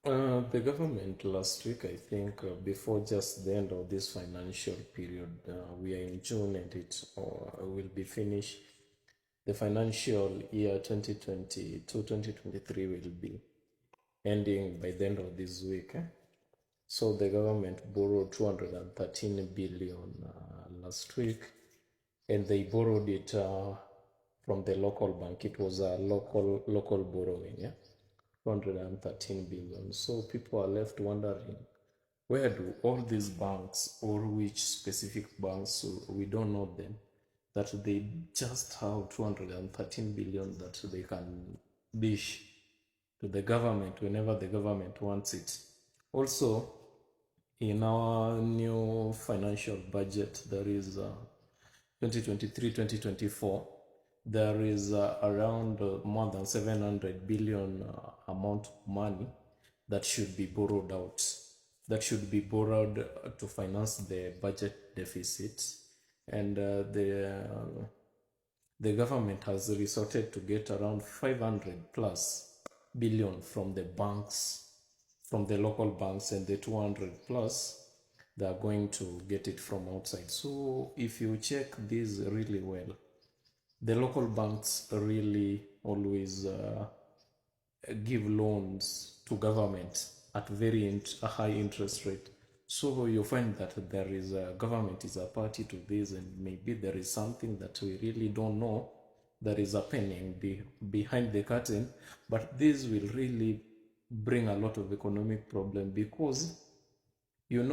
The government last week, I think, before just the end of this financial period, we are in June and it will be finished. The financial year 2022-2023 will be ending by the end of this week. So the government borrowed 213 billion last week, and they borrowed it from the local bank. It was a local borrowing, yeah, 213 billion. So people are left wondering, where do all these banks, or which specific banks, so we don't know them, that they just have 213 billion that they can dish to the government whenever the government wants it. Also, in our new financial budget, there is 2023-2024, there is around more than 700 billion amount of money that should be borrowed out, that should be borrowed to finance the budget deficit. And the government has resorted to get around 500 plus billion from the banks, from the local banks, and the 200 plus they are going to get it from outside. So if you check this really well, the local banks really always give loans to government at a high interest rate. So you find that there is government is a party to this, and maybe there is something that we really don't know that is happening behind the curtain. But this will really bring a lot of economic problem, because when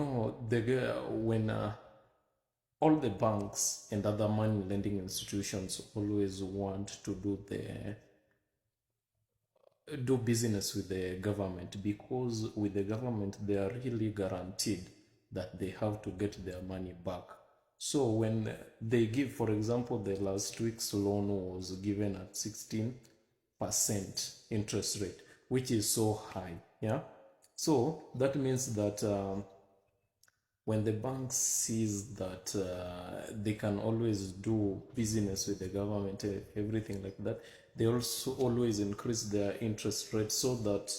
all the banks and other money lending institutions always want to do business with the government, because with the government they are really guaranteed that they have to get their money back. So when they give, for example, the last week's loan was given at 16% interest rate, which is so high, yeah. So that means that when the bank sees that they can always do business with the government, everything like that, they also always increase their interest rate, so that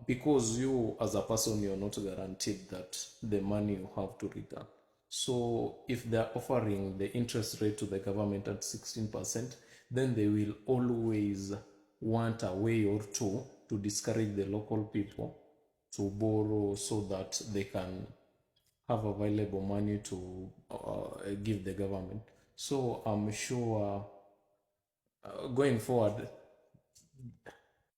because you as a person, you're not guaranteed that the money you have to return. So if they're offering the interest rate to the government at 16%, then they will always want a way or two to discourage the local people to borrow, so that they can have available money to give the government. So I'm sure going forward,